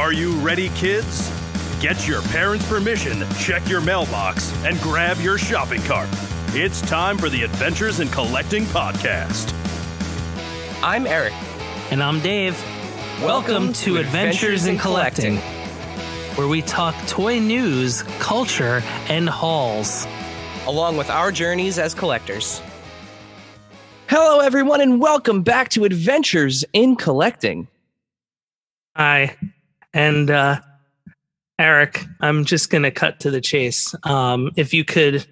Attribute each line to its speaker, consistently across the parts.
Speaker 1: Are you ready, kids? Get your parents' permission, check your mailbox, and grab your shopping cart. It's time for the Adventures in Collecting podcast.
Speaker 2: I'm Erik.
Speaker 3: And I'm Dave. Welcome to Adventures in Collecting, where we talk toy news, culture, and hauls,
Speaker 2: along with our journeys as collectors. Hello, everyone, and welcome back to Adventures in Collecting.
Speaker 3: Hi. And Erik, I'm just going to cut to the chase. If you could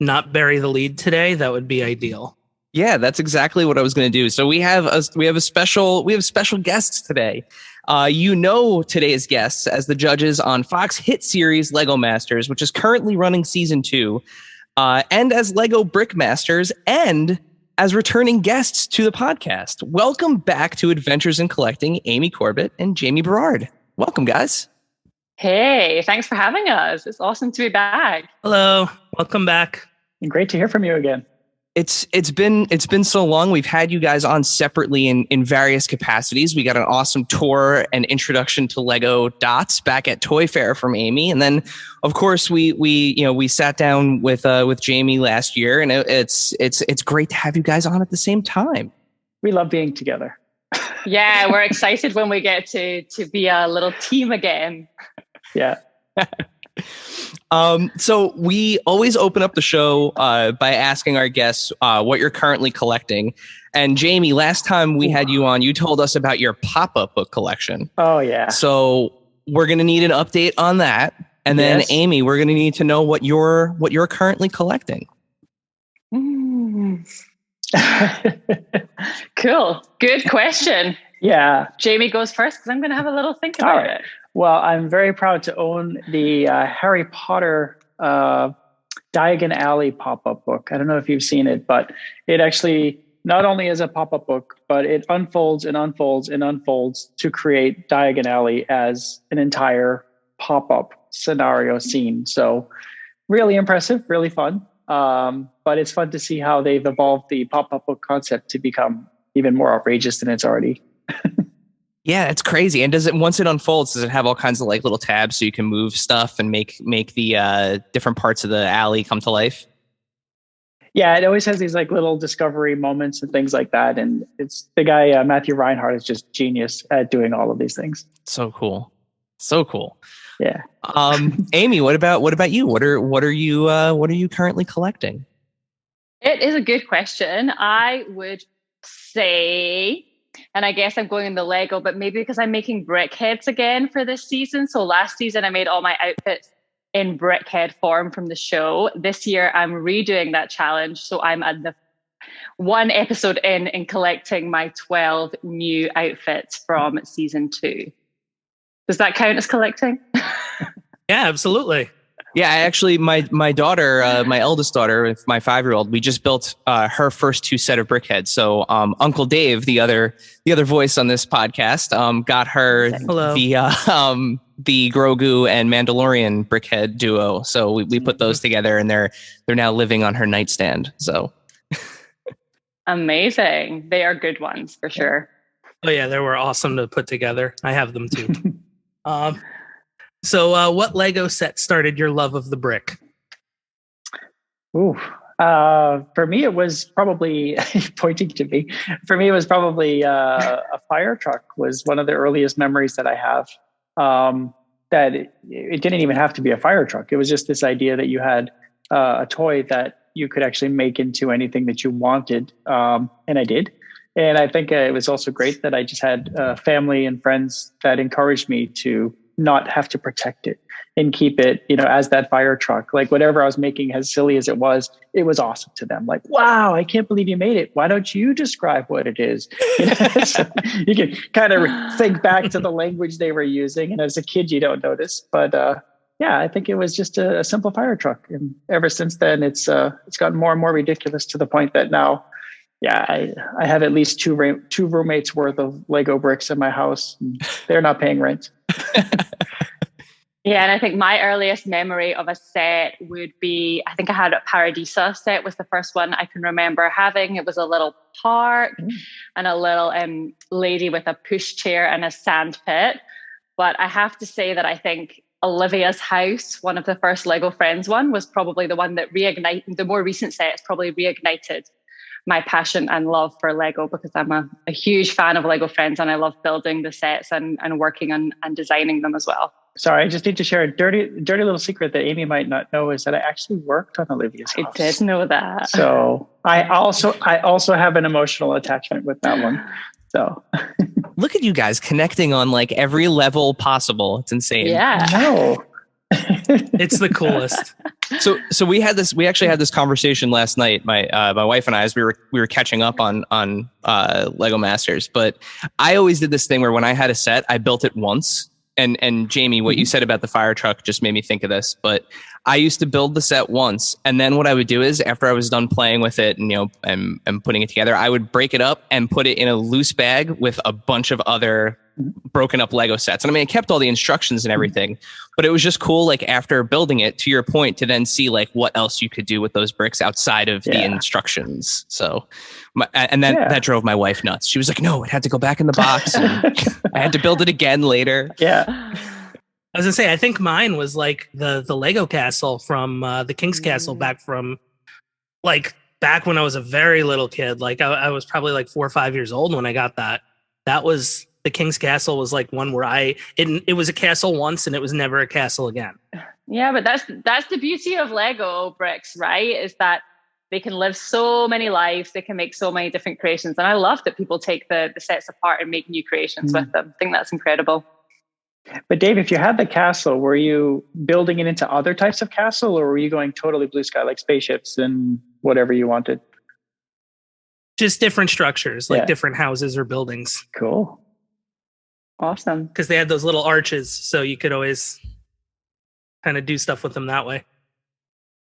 Speaker 3: not bury the lead today, that would be ideal.
Speaker 2: Yeah, that's exactly what I was going to do. So we have special guests today. You know today's guests as the judges on Fox hit series Lego Masters, which is currently running season 2, and as Lego Brickmasters, and as returning guests to the podcast. Welcome back to Adventures in Collecting, Amy Corbett and Jamie Berard. Welcome, guys.
Speaker 4: Hey, thanks for having us. It's awesome to be back.
Speaker 3: Hello, welcome back.
Speaker 5: Great to hear from you again.
Speaker 2: It's been so long. We've had you guys on separately in various capacities. We got an awesome tour and introduction to Lego Dots back at Toy Fair from Amy, and then of course we sat down with Jamie last year, and it's great to have you guys on at the same time.
Speaker 5: We love being together.
Speaker 4: Yeah, we're excited when we get to be a little team again.
Speaker 5: Yeah.
Speaker 2: So we always open up the show by asking our guests what you're currently collecting. And Jamie, last time we had you on, you told us about your pop-up book collection.
Speaker 5: Oh, yeah.
Speaker 2: So we're going to need an update on that. And then
Speaker 5: Yes.
Speaker 2: Amy, we're going to need to know what you're currently collecting.
Speaker 4: Cool. Good question.
Speaker 5: Yeah.
Speaker 4: Jamie goes first because I'm going to have a little think about
Speaker 5: All right.
Speaker 4: it.
Speaker 5: Well, I'm very proud to own the Harry Potter Diagon Alley pop-up book. I don't know if you've seen it, but it actually not only is a pop-up book, but it unfolds and unfolds and unfolds to create Diagon Alley as an entire pop-up scenario scene. So really impressive, really fun. But it's fun to see how they've evolved the pop-up book concept to become even more outrageous than it's already.
Speaker 2: Yeah, it's crazy. And once it unfolds, does it have all kinds of like little tabs so you can move stuff and make the different parts of the alley come to life?
Speaker 5: Yeah, it always has these like little discovery moments and things like that. And it's the guy, Matthew Reinhardt, is just genius at doing all of these things.
Speaker 2: So cool. So cool.
Speaker 5: Yeah.
Speaker 2: Amy, what about you? What are you currently collecting?
Speaker 4: It is a good question. I would say, and I guess I'm going in the Lego, but maybe because I'm making brickheads again for this season. So last season I made all my outfits in brickhead form from the show. This year I'm redoing that challenge. So I'm at the one episode in collecting my 12 new outfits from season 2. Does that count as collecting?
Speaker 3: Yeah, absolutely.
Speaker 2: Yeah, I actually, my daughter, my eldest daughter, my 5-year-old, we just built her first 2 set of brickheads. So Uncle Dave, the other voice on this podcast, got her
Speaker 3: Hello.
Speaker 2: the Grogu and Mandalorian brickhead duo. So we put those together, and they're now living on her nightstand. So
Speaker 4: Amazing. They are good ones for sure.
Speaker 3: Oh yeah, they were awesome to put together. I have them too. So what Lego set started your love of the brick?
Speaker 5: Ooh. For me, it was probably pointing to me. For me, it was probably a fire truck was one of the earliest memories that I have. That it didn't even have to be a fire truck. It was just this idea that you had a toy that you could actually make into anything that you wanted. And I did. And I think it was also great that I just had family and friends that encouraged me to not have to protect it and keep it, as that fire truck. Like whatever I was making, as silly as it was awesome to them. Like, wow, I can't believe you made it. Why don't you describe what it is? So you can kind of think back to the language they were using. And as a kid, you don't notice. But yeah, I think it was just a simple fire truck. And ever since then, it's gotten more and more ridiculous to the point that now, yeah, I have at least two roommates worth of Lego bricks in my house. And they're not paying rent.
Speaker 4: Yeah, and I think my earliest memory of a set would be, I think I had a Paradisa set was the first one I can remember having. It was a little park and a little lady with a pushchair and a sand pit. But I have to say that I think Olivia's house, one of the first Lego Friends one, was probably the one that reignited, the more recent sets probably reignited my passion and love for Lego, because I'm a huge fan of Lego Friends and I love building the sets and working on and designing them as well.
Speaker 5: Sorry, I just need to share a dirty little secret that Amy might not know, is that I actually worked on Olivia's house.
Speaker 4: I did know that.
Speaker 5: So I also have an emotional attachment with that one. So
Speaker 2: look at you guys connecting on like every level possible. It's insane.
Speaker 4: Yeah.
Speaker 5: No.
Speaker 3: It's the coolest.
Speaker 2: So we actually had this conversation last night, my wife and I, as we were catching up on Lego Masters. But I always did this thing where when I had a set, I built it once. And Jamie, what you said about the fire truck just made me think of this. But I used to build the set once, and then what I would do is, after I was done playing with it and putting it together, I would break it up and put it in a loose bag with a bunch of other broken up Lego sets. And I mean, it kept all the instructions and everything, but it was just cool, like after building it, to your point, to then see like what else you could do with those bricks outside of the instructions. So that drove my wife nuts. She was like, no, it had to go back in the box. And I had to build it again later.
Speaker 5: Yeah.
Speaker 3: I was gonna say, I think mine was like the Lego castle from the King's Castle back when I was a very little kid. Like I was probably like 4 or 5 years old when I got that. That was the King's Castle, was like one where it was a castle once and it was never a castle again.
Speaker 4: Yeah, but that's the beauty of Lego bricks, right? Is that they can live so many lives. They can make so many different creations. And I love that people take the sets apart and make new creations with them. I think that's incredible.
Speaker 5: But Dave, if you had the castle, were you building it into other types of castle, or were you going totally blue sky, like spaceships and whatever you wanted?
Speaker 3: Just different structures, like different houses or buildings.
Speaker 5: Cool.
Speaker 4: Awesome.
Speaker 3: Because they had those little arches, so you could always kind of do stuff with them that way.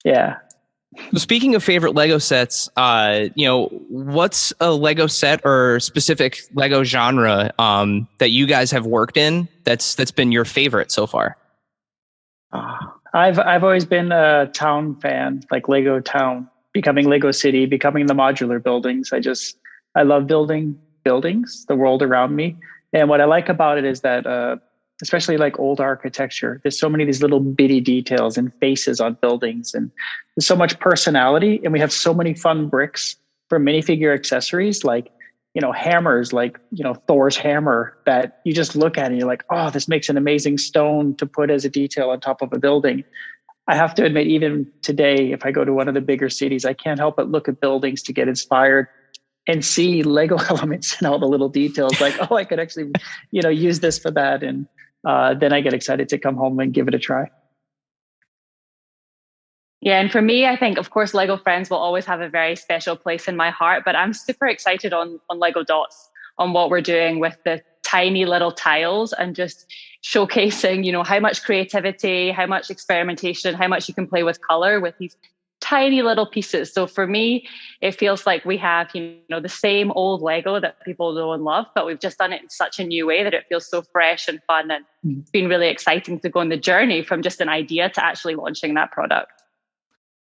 Speaker 5: Yeah.
Speaker 2: So speaking of favorite Lego sets, what's a Lego set or specific Lego genre that you guys have worked in that's been your favorite so far?
Speaker 5: I've always been a town fan, like Lego Town, becoming Lego City, becoming the modular buildings. I love building buildings, the world around me. And what I like about it is that, especially like old architecture, there's so many of these little bitty details and faces on buildings, and there's so much personality, and we have so many fun bricks for minifigure accessories, like, hammers, like, Thor's hammer, that you just look at and you're like, oh, this makes an amazing stone to put as a detail on top of a building. I have to admit, even today, if I go to one of the bigger cities, I can't help but look at buildings to get inspired and see Lego elements and all the little details, like, oh, I could actually, use this for that. And then I get excited to come home and give it a try.
Speaker 4: Yeah, and for me, I think, of course, Lego Friends will always have a very special place in my heart, but I'm super excited on Lego Dots, on what we're doing with the tiny little tiles and just showcasing, how much creativity, how much experimentation, how much you can play with color with these tiny little pieces. So for me, it feels like we have, the same old Lego that people know and love, but we've just done it in such a new way that it feels so fresh and fun. And it's been really exciting to go on the journey from just an idea to actually launching that product.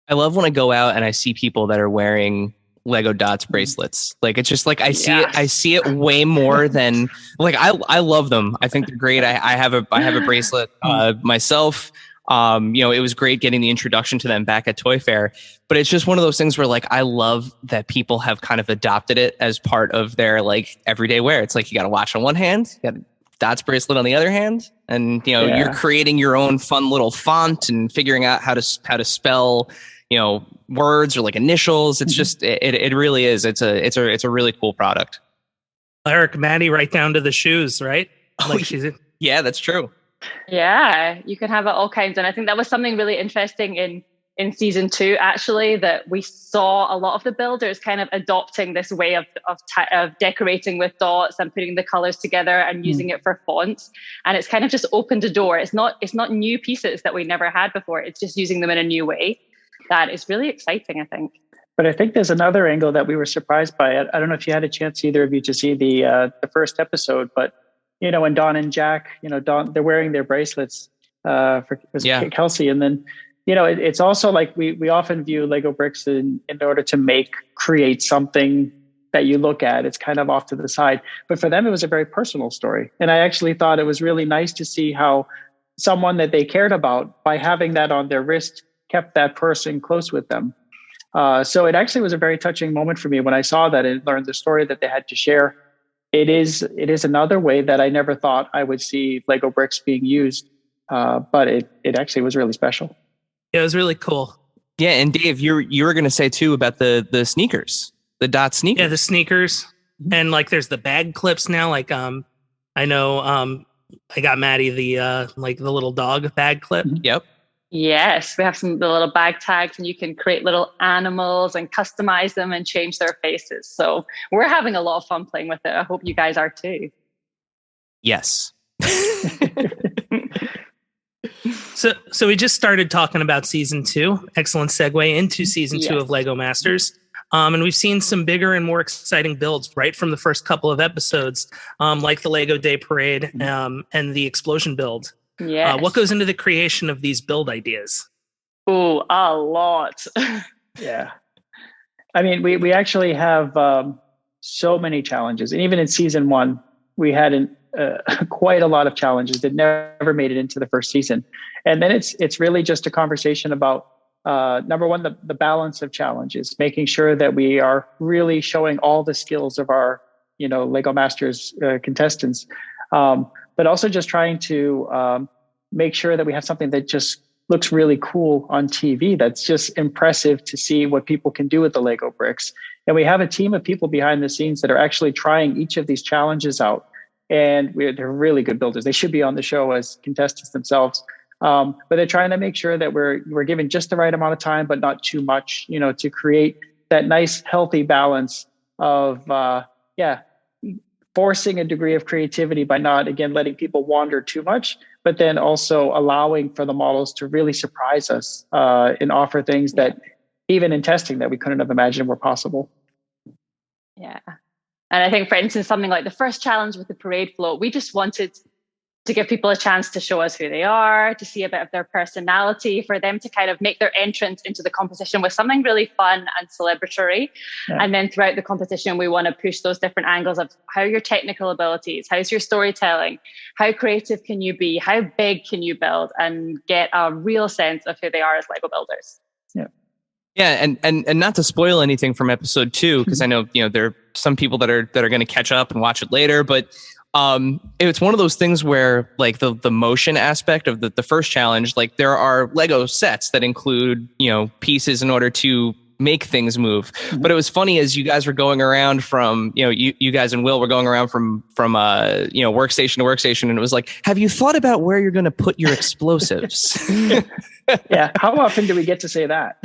Speaker 2: I love when I go out and I see people that are wearing Lego Dots bracelets. Like, it's just like I see it way more than like I love them. I think they're great. I have a bracelet myself. It was great getting the introduction to them back at Toy Fair, but it's just one of those things where like I love that people have kind of adopted it as part of their like everyday wear. It's like you got a watch on one hand, you got a Dots bracelet on the other hand, and you're creating your own fun little font and figuring out how to spell words or like initials. It's just it really is. It's a really cool product.
Speaker 3: Erik, Maddie, right down to the shoes, right?
Speaker 2: Yeah, that's true.
Speaker 4: Yeah, you can have it all kinds. And I think that was something really interesting in season 2, actually, that we saw a lot of the builders kind of adopting this way of decorating with dots and putting the colors together and using it for fonts. And it's kind of just opened a door. It's not new pieces that we never had before. It's just using them in a new way. That is really exciting, I think.
Speaker 5: But I think there's another angle that we were surprised by. I don't know if you had a chance, either of you, to see the first episode, but when Don and Jack, they're wearing their bracelets for Kelsey. And then, it's also like we often view Lego bricks in order to create something that you look at. It's kind of off to the side. But for them, it was a very personal story. And I actually thought it was really nice to see how someone that they cared about, by having that on their wrist, kept that person close with them. So it actually was a very touching moment for me when I saw that and learned the story that they had to share. It is another way that I never thought I would see Lego bricks being used. But it actually was really special.
Speaker 3: Yeah, it was really cool.
Speaker 2: Yeah, and Dave, you were going to say too about the sneakers, the dot sneakers.
Speaker 3: Yeah, the sneakers, and like there's the bag clips now. Like I know I got Maddie the like the little dog bag clip.
Speaker 2: Yep.
Speaker 4: Yes, we have the little bag tags, and you can create little animals and customize them and change their faces. So we're having a lot of fun playing with it. I hope you guys are too.
Speaker 2: Yes.
Speaker 3: So we just started talking about season 2. Excellent segue into season 2 of Lego Masters. And we've seen some bigger and more exciting builds right from the first couple of episodes, like the Lego Day Parade and the Explosion build.
Speaker 4: Yeah.
Speaker 3: What goes into the creation of these build ideas?
Speaker 4: Oh, a lot.
Speaker 5: Yeah. I mean, we actually have so many challenges. And even in season 1, we had quite a lot of challenges that never made it into the first season. And then it's really just a conversation about, number one, the balance of challenges, making sure that we are really showing all the skills of our, Lego Masters contestants. But also just trying to make sure that we have something that just looks really cool on TV. That's just impressive to see what people can do with the Lego bricks. And we have a team of people behind the scenes that are actually trying each of these challenges out. And they're really good builders. They should be on the show as contestants themselves. But they're trying to make sure that we're given just the right amount of time, but not too much, to create that nice, healthy balance of, forcing a degree of creativity by not, again, letting people wander too much, but then also allowing for the models to really surprise us and offer things that even in testing that we couldn't have imagined were possible.
Speaker 4: Yeah. And I think, for instance, something like the first challenge with the parade float, we just wanted to give people a chance to show us who they are, to see a bit of their personality, for them to kind of make their entrance into the competition with something really fun and celebratory. Yeah. And then throughout the competition, we want to push those different angles of how your technical abilities, how's your storytelling, how creative can you be, how big can you build, and get a real sense of who they are as Lego builders.
Speaker 5: Yeah.
Speaker 2: Yeah, and not to spoil anything from episode 2, because I know there are some people that are going to catch up and watch it later, but it's one of those things where like the motion aspect of the first challenge, like there are Lego sets that include pieces in order to make things move. But it was funny as you guys were going around from you guys and Will were going around from workstation to workstation, and it was like, have you thought about where you're going to put your explosives?
Speaker 5: Yeah, how often do we get to say that?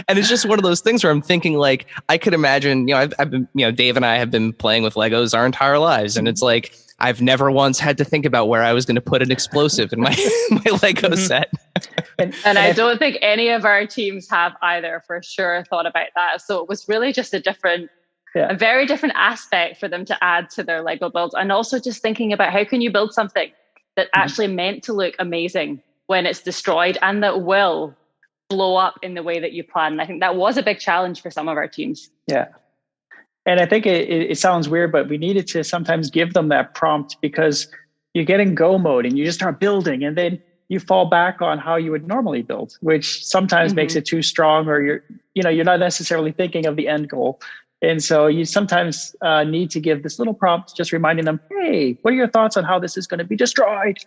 Speaker 2: And it's just one of those things where I'm thinking, like, I could imagine, I've been, Dave and I have been playing with Legos our entire lives. And it's like, I've never once had to think about where I was going to put an explosive in my Lego set.
Speaker 4: And I don't think any of our teams have either, for sure, thought about that. So it was really just a very different aspect for them to add to their Lego builds. And also just thinking about how can you build something that actually meant to look amazing when it's destroyed, and that will blow up in the way that you plan. And I think that was a big challenge for some of our teams.
Speaker 5: Yeah. And I think it sounds weird, but we needed to sometimes give them that prompt, because you get in go mode and you just start building, and then you fall back on how you would normally build, which sometimes makes it too strong, or you're not necessarily thinking of the end goal. And so you sometimes need to give this little prompt, just reminding them, hey, what are your thoughts on how this is going to be destroyed?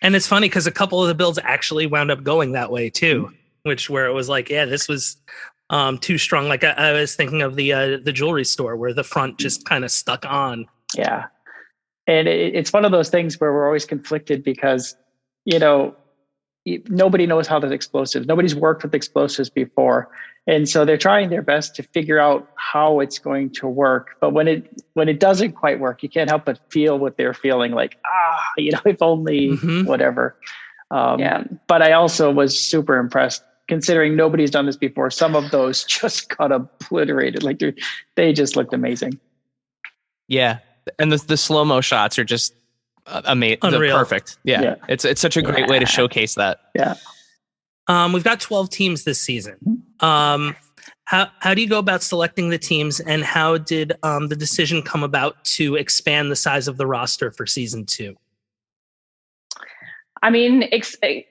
Speaker 3: And it's funny because a couple of the builds actually wound up going that way too, where it was like, yeah, this was too strong. Like I was thinking of the jewelry store where the front just kind of stuck on.
Speaker 5: Yeah. And it's one of those things where we're always conflicted because, nobody knows how the explosives, nobody's worked with explosives before. And so they're trying their best to figure out how it's going to work. But when it doesn't quite work, you can't help but feel what they're feeling, like, if only whatever. But I also was super impressed, considering nobody's done this before. Some of those just got obliterated. Like they just looked amazing.
Speaker 2: Yeah. And the slow-mo shots are just amazing. Perfect. Yeah. It's such a great way to showcase that.
Speaker 5: Yeah.
Speaker 3: We've got 12 teams this season. How do you go about selecting the teams, and how did the decision come about to expand the size of the roster for season 2?
Speaker 4: I mean,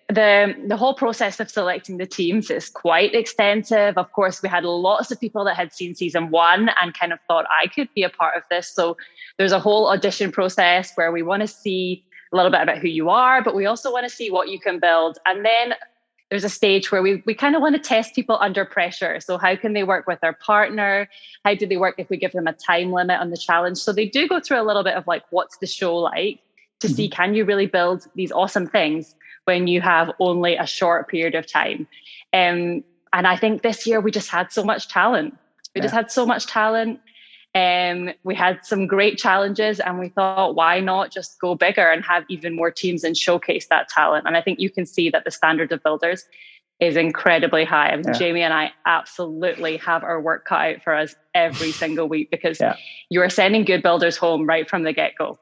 Speaker 4: the whole process of selecting the teams is quite extensive. Of course, we had lots of people that had seen season 1 and kind of thought I could be a part of this. So there's a whole audition process where we want to see a little bit about who you are, but we also want to see what you can build. And then there's a stage where we kind of want to test people under pressure. So how can they work with their partner? How do they work if we give them a time limit on the challenge? So they do go through a little bit of like, what's the show like? To see, can you really build these awesome things when you have only a short period of time? And I think this year we just had so much talent. We had some great challenges, and we thought, why not just go bigger and have even more teams and showcase that talent? And I think you can see that the standard of builders is incredibly high. I mean, Jamie and I absolutely have our work cut out for us every single week, because you are sending good builders home right from the get-go.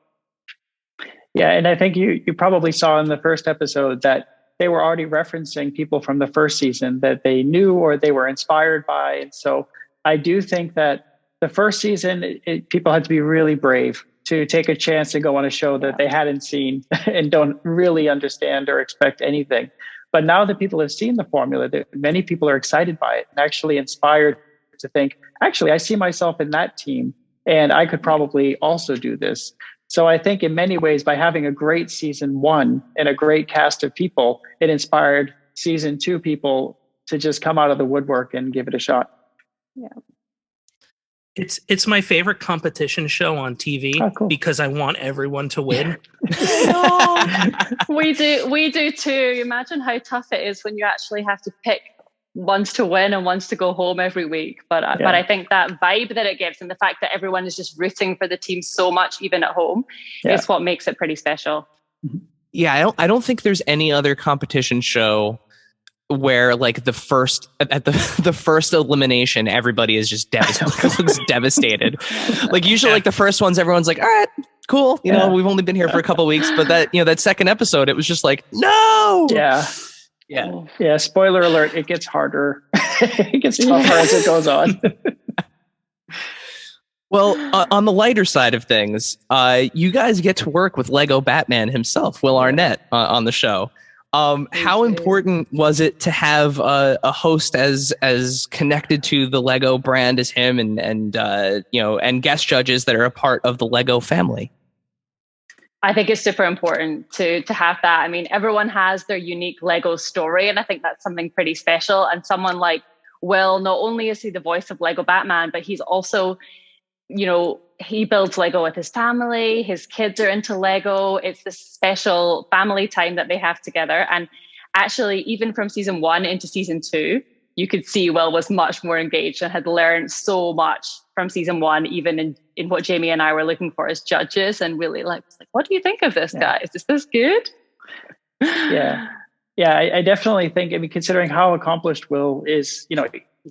Speaker 5: Yeah, and I think you probably saw in the first episode that they were already referencing people from the first season that they knew or they were inspired by. And so I do think that the first season, people had to be really brave to take a chance to go on a show that they hadn't seen and don't really understand or expect anything. But now that people have seen the formula, many people are excited by it and actually inspired to think, actually, I see myself in that team and I could probably also do this. So I think in many ways, by having a great season 1 and a great cast of people, it inspired season 2 people to just come out of the woodwork and give it a shot.
Speaker 4: Yeah.
Speaker 3: It's my favorite competition show on TV because I want everyone to win.
Speaker 4: We do too. Imagine how tough it is when you actually have to pick ones to win and ones to go home every week. But I think that vibe that it gives, and the fact that everyone is just rooting for the team so much, even at home, is what makes it pretty special.
Speaker 2: Yeah, I don't think there's any other competition show where like the first elimination, everybody is just devastated. Like usually, like the first ones, everyone's like, all right, cool. You know, we've only been here for a couple of weeks, but that second episode, it was just like, no.
Speaker 5: Yeah. Spoiler alert, it gets harder. It gets tougher as it goes on.
Speaker 2: Well, on the lighter side of things, you guys get to work with Lego Batman himself, Will Arnett, on the show. How important was it to have a host as connected to the Lego brand as him, and guest judges that are a part of the Lego family?
Speaker 4: I think it's super important to have that. I mean, everyone has their unique Lego story, and I think that's something pretty special. And someone like Will, not only is he the voice of Lego Batman, but he's also, he builds Lego with his family. His kids are into Lego. It's this special family time that they have together. And actually, even from season 1 into season 2, you could see Will was much more engaged and had learned so much from season 1, even in what Jamie and I were looking for as judges, and really like, what do you think of this, guys? Is this good?
Speaker 5: Yeah. I definitely think, considering how accomplished Will is,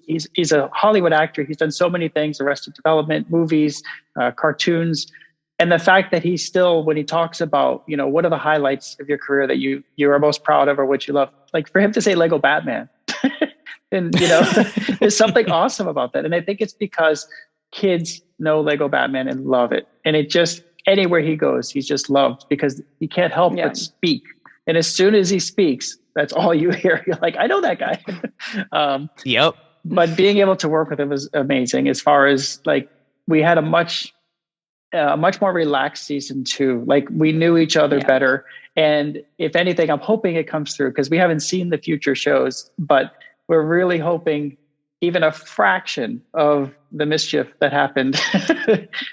Speaker 5: he's a Hollywood actor. He's done so many things: Arrested Development, movies, cartoons. And the fact that he still, when he talks about, what are the highlights of your career that you are most proud of or what you love, like for him to say Lego Batman, and, there's something awesome about that. And I think it's because kids know Lego Batman and love it. And it just, anywhere he goes, he's just loved because he can't help but speak. And as soon as he speaks, that's all you hear. You're like, I know that guy.
Speaker 2: Yep.
Speaker 5: But being able to work with him was amazing. As far as like, we had a much more relaxed season 2. Like we knew each other better. And if anything, I'm hoping it comes through because we haven't seen the future shows, but we're really hoping even a fraction of the mischief that happened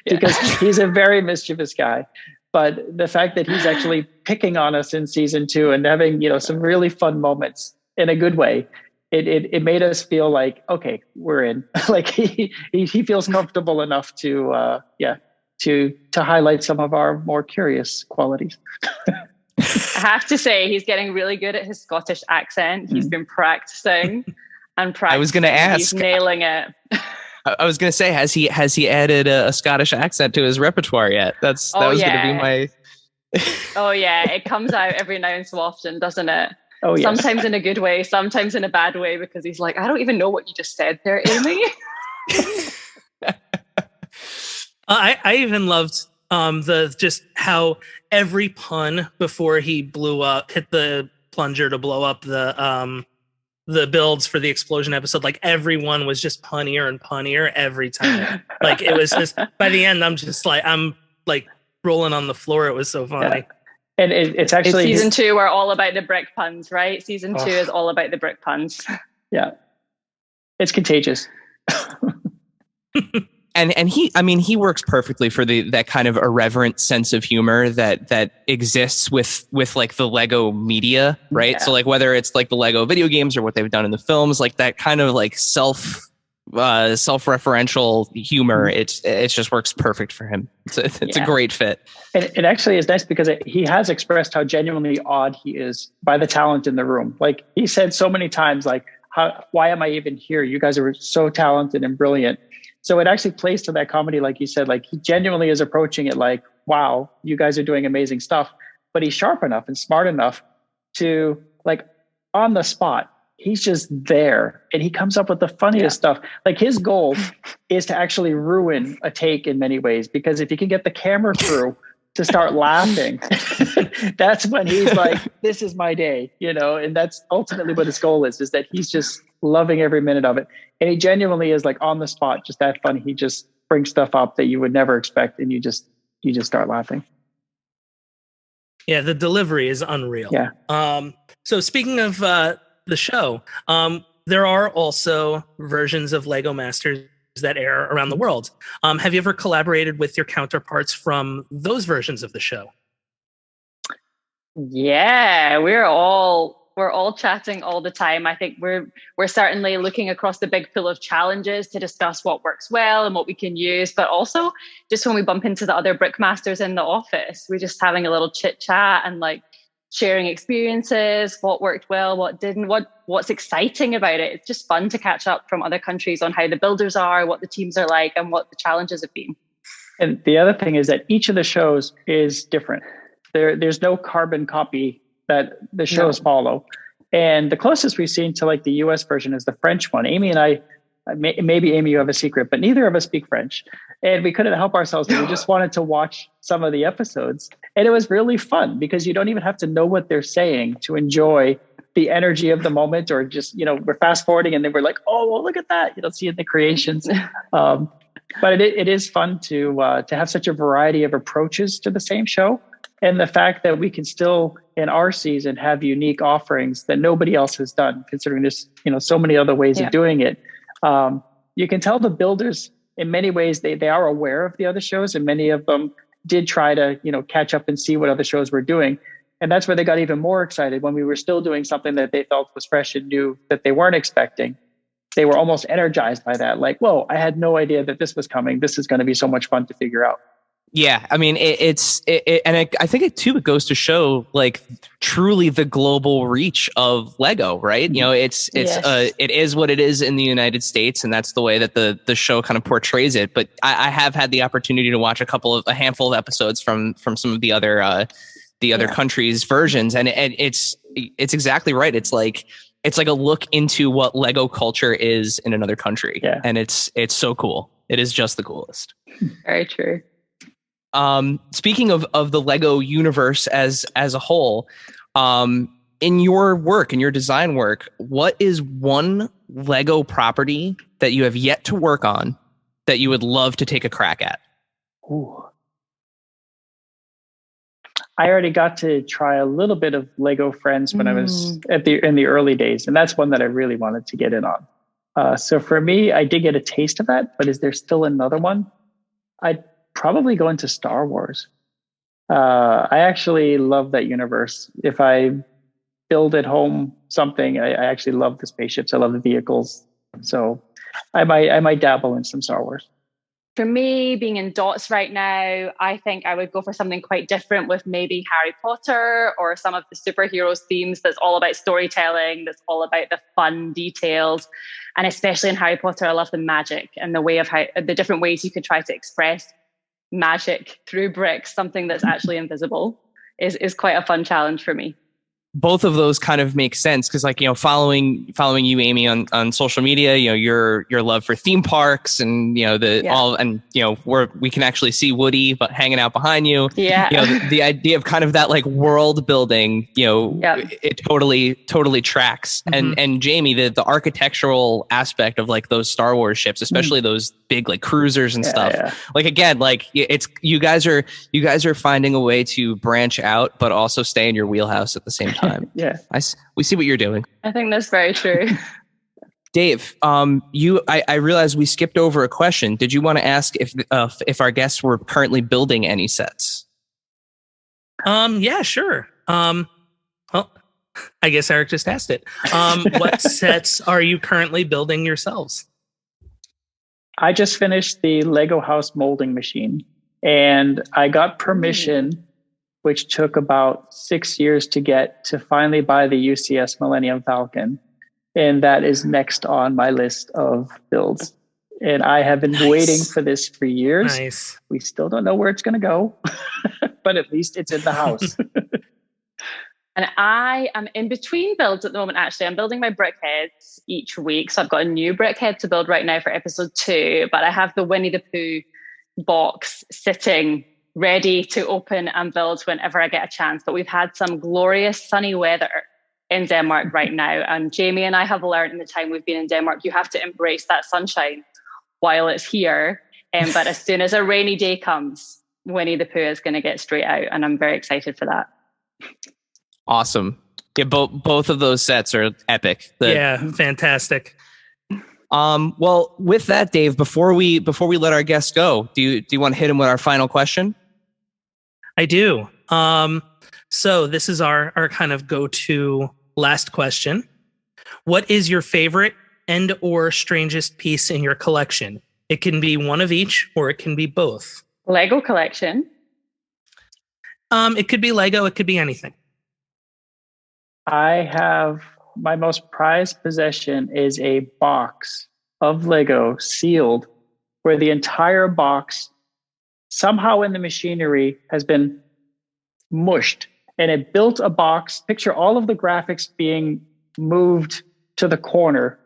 Speaker 5: because he's a very mischievous guy. But the fact that he's actually picking on us in season 2 and having, some really fun moments in a good way, it made us feel like, okay, we're in. Like he feels comfortable enough to highlight some of our more curious qualities.
Speaker 4: I have to say, he's getting really good at his Scottish accent. He's been practicing and practicing.
Speaker 2: I was going to ask.
Speaker 4: He's nailing it.
Speaker 2: I was going to say, has he added a Scottish accent to his repertoire yet? That was going to be my.
Speaker 4: Oh yeah, it comes out every now and so often, doesn't it?
Speaker 5: Oh, yes.
Speaker 4: Sometimes in a good way, sometimes in a bad way, because he's like, I don't even know what you just said there, Amy.
Speaker 3: I even loved the just how every pun before he hit the plunger to blow up the builds for the explosion episode, like everyone was just punnier and punnier every time. Like it was just by the end, I'm like rolling on the floor. It was so funny.
Speaker 5: Yeah. And it's actually
Speaker 4: season 2 are all about the brick puns, right? Season 2 is all about the brick puns.
Speaker 5: Yeah, it's contagious.
Speaker 2: And he works perfectly for that kind of irreverent sense of humor that exists with like the Lego media, right?
Speaker 5: Yeah.
Speaker 2: So like whether it's like the Lego video games or what they've done in the films, like that kind of like self-referential humor, it just works perfect for him. It's a great fit. And
Speaker 5: it actually is nice because he has expressed how genuinely awed he is by the talent in the room. Like he said so many times, like, why am I even here? You guys are so talented and brilliant. So it actually plays to that comedy, like you said, like he genuinely is approaching it like, wow, you guys are doing amazing stuff. But he's sharp enough and smart enough to, like, on the spot, he's just there and he comes up with the funniest stuff. Like his goal is to actually ruin a take in many ways, because if you can get the camera crew to start laughing, that's when he's like, this is my day, and that's ultimately what his goal is that he's just loving every minute of it. And he genuinely is like on the spot, just that funny. He just brings stuff up that you would never expect. And you just start laughing.
Speaker 3: Yeah. The delivery is unreal.
Speaker 5: Yeah.
Speaker 3: So speaking of the show, there are also versions of Lego Masters that air around the world. Have you ever collaborated with your counterparts from those versions of the show?
Speaker 4: Yeah, we're all chatting all the time. I think we're certainly looking across the big pool of challenges to discuss what works well and what we can use, but also just when we bump into the other Brickmasters in the office, we're just having a little chit chat and like sharing experiences, what worked well, what didn't, what's exciting about it. It's just fun to catch up from other countries on how the builders are, what the teams are like, and what the challenges have been.
Speaker 5: And the other thing is that each of the shows is different. There's no carbon copy that the shows follow. And the closest we've seen to like the US version is the French one. Amy and I, maybe Amy, you have a secret, but neither of us speak French. And we couldn't help ourselves. We just wanted to watch some of the episodes. And it was really fun because you don't even have to know what they're saying to enjoy the energy of the moment, or just, we're fast forwarding and then we're like, oh, well, look at that. You don't see it in the creations. But it is fun to have such a variety of approaches to the same show. And the fact that we can still, in our season, have unique offerings that nobody else has done, considering there's, so many other ways of doing it. You can tell the builders, in many ways, they are aware of the other shows, and many of them did try to, catch up and see what other shows were doing. And that's where they got even more excited when we were still doing something that they felt was fresh and new that they weren't expecting. They were almost energized by that. Like, whoa, I had no idea that this was coming. This is going to be so much fun to figure out.
Speaker 2: Yeah, I mean, I think it goes to show like truly the global reach of Lego, right? It is what it is in the United States, and that's the way that the show kind of portrays it. But I have had the opportunity to watch a handful of episodes from some of the other countries' versions, and it's exactly right. It's like a look into what Lego culture is in another country, and it's so cool. It is just the coolest.
Speaker 4: Very true.
Speaker 2: Speaking of the Lego universe as a whole, in your work, in your design work, what is one Lego property that you have yet to work on that you would love to take a crack at?
Speaker 5: Ooh. I already got to try a little bit of Lego Friends when I was in the early days, and that's one that I really wanted to get in on. So for me, I did get a taste of that, but is there still another one? I'd probably go into Star Wars. I actually love that universe. If I build at home something, I actually love the spaceships. I love the vehicles. So I might dabble in some Star Wars.
Speaker 4: For me, being in Dots right now, I think I would go for something quite different with maybe Harry Potter or some of the superheroes themes that's all about storytelling, that's all about the fun details. And especially in Harry Potter, I love the magic and the way of how the different ways you could try to express magic through bricks, something that's actually invisible, is quite a fun challenge for me.
Speaker 2: both of those kind of make sense because, like, following you, Amy, on social media, your love for theme parks and where we can actually see Woody but hanging out behind you.
Speaker 4: Yeah.
Speaker 2: The idea of kind of that like world building, it totally tracks.
Speaker 3: Mm-hmm.
Speaker 2: And Jamie, the architectural aspect of like those Star Wars ships, especially those big like cruisers and stuff.
Speaker 5: Yeah.
Speaker 2: Like, again, like it's you guys are finding a way to branch out but also stay in your wheelhouse at the same time.
Speaker 5: Yeah.
Speaker 2: We see what you're doing.
Speaker 4: I think that's very true.
Speaker 2: Dave, I realized we skipped over a question. Did you want to ask if our guests were currently building any sets?
Speaker 3: Yeah, sure. Well, I guess Erik just asked it. What sets are you currently building yourselves?
Speaker 5: I just finished the Lego house molding machine, and I got permission, which took about 6 years to get, to finally buy the UCS Millennium Falcon. And that is next on my list of builds. And I have been waiting for this for years.
Speaker 3: Nice.
Speaker 5: We still don't know where it's going to go, but at least it's in the house.
Speaker 4: And I am in between builds at the moment, actually. I'm building my brickheads each week. So I've got a new brickhead to build right now for episode 2, but I have the Winnie the Pooh box sitting ready to open and build whenever I get a chance. But we've had some glorious sunny weather in Denmark right now. And Jamie and I have learned in the time we've been in Denmark, you have to embrace that sunshine while it's here. But as soon as a rainy day comes, Winnie the Pooh is going to get straight out. And I'm very excited for that.
Speaker 2: Awesome. Yeah, both of those sets are epic.
Speaker 3: Fantastic.
Speaker 2: Well, with that, Dave, before we let our guests go, do you want to hit him with our final question?
Speaker 3: I do. So this is our kind of go-to last question. What is your favorite and or strangest piece in your collection? It can be one of each, or it can be both.
Speaker 4: Lego collection.
Speaker 3: It could be Lego. It could be anything.
Speaker 5: I have my most prized possession is a box of Lego sealed, where the entire box somehow in the machinery has been mushed, and it built a box. Picture all of the graphics being moved to the corner,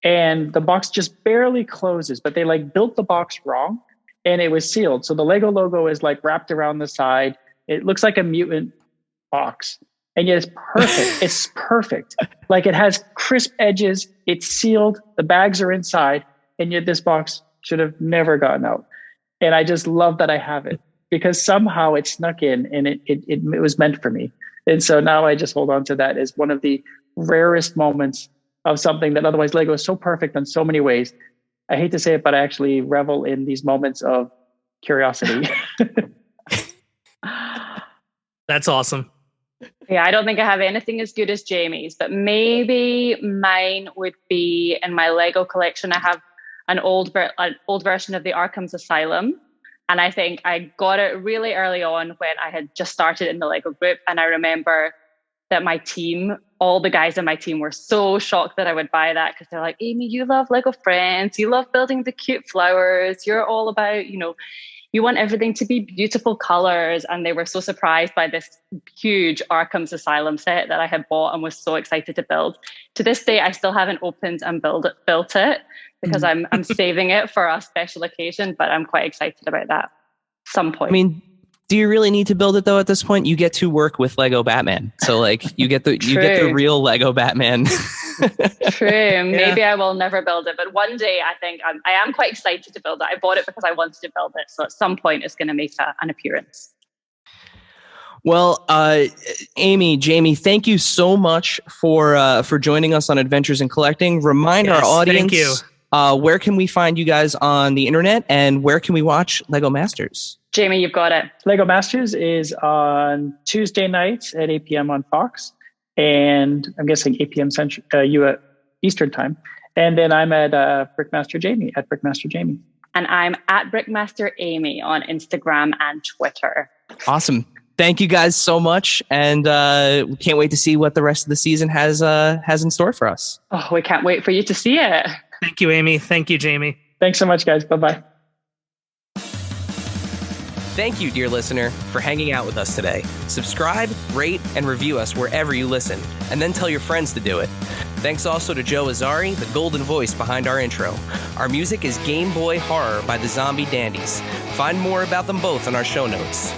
Speaker 5: and the box just barely closes, but they like built the box wrong, and it was sealed. So the Lego logo is like wrapped around the side. It looks like a mutant box. And yet it's perfect. It's perfect. Like, it has crisp edges. It's sealed. The bags are inside. And yet this box should have never gotten out. And I just love that I have it, because somehow it snuck in, and it was meant for me. And so now I just hold on to that as one of the rarest moments of something that otherwise Lego is so perfect in so many ways. I hate to say it, but I actually revel in these moments of curiosity.
Speaker 3: That's awesome.
Speaker 4: Yeah, I don't think I have anything as good as Jamie's, but maybe mine would be, in my Lego collection, I have an old version of the Arkham's Asylum. And I think I got it really early on when I had just started in the Lego group. And I remember that my team, all the guys in my team, were so shocked that I would buy that, because they're like, Amy, you love Lego Friends. You love building the cute flowers. You're all about, you want everything to be beautiful colors. And they were so surprised by this huge Arkham's Asylum set that I had bought and was so excited to build. To this day, I still haven't opened and built it because I'm saving it for a special occasion, but I'm quite excited about that at some point.
Speaker 2: I mean, do you really need to build it though at this point? You get to work with Lego Batman. So like you get the real Lego Batman.
Speaker 4: True. Maybe I will never build it, but one day I think I am quite excited to build it. I bought it because I wanted to build it. So at some point it's going to make an appearance.
Speaker 2: Well, Amy, Jamie, thank you so much for joining us on Adventures in Collecting. Remind our audience,
Speaker 3: thank you.
Speaker 2: Where can we find you guys on the internet, and where can we watch Lego Masters?
Speaker 4: Jamie, you've got it.
Speaker 5: Lego Masters is on Tuesday nights at 8 p.m. on Fox, and I'm guessing 8 p.m. Central, Eastern time. And then I'm at Brickmaster Jamie at Brickmaster Jamie.
Speaker 4: And I'm at Brickmaster Amy on Instagram and Twitter.
Speaker 2: Awesome. Thank you guys so much, and we can't wait to see what the rest of the season has in store for us.
Speaker 4: Oh, we can't wait for you to see it.
Speaker 3: Thank you, Amy. Thank you, Jamie.
Speaker 5: Thanks so much, guys. Bye-bye.
Speaker 2: Thank you, dear listener, for hanging out with us today. Subscribe, rate, and review us wherever you listen, and then tell your friends to do it. Thanks also to Joe Azzari, the golden voice behind our intro. Our music is Game Boy Horror by the Zombie Dandies. Find more about them both on our show notes.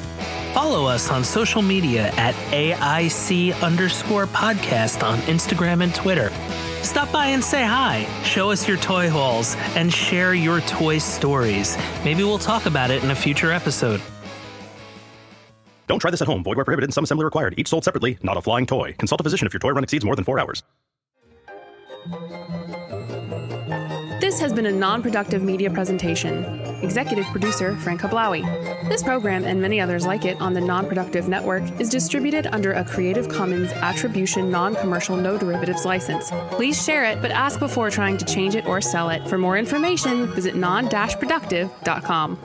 Speaker 3: Follow us on social media at AIC_podcast on Instagram and Twitter. Stop by and say hi, show us your toy hauls, and share your toy stories. Maybe we'll talk about it in a future episode.
Speaker 1: Don't try this at home. Void where prohibited and some assembly required. Each sold separately, not a flying toy. Consult a physician if your toy run exceeds more than 4 hours.
Speaker 6: This has been a non-productive media presentation. Executive producer, Frank Hablawi. This program and many others like it on the Non-Productive Network is distributed under a Creative Commons Attribution Non-Commercial No Derivatives license. Please share it, but ask before trying to change it or sell it. For more information, visit non-productive.com.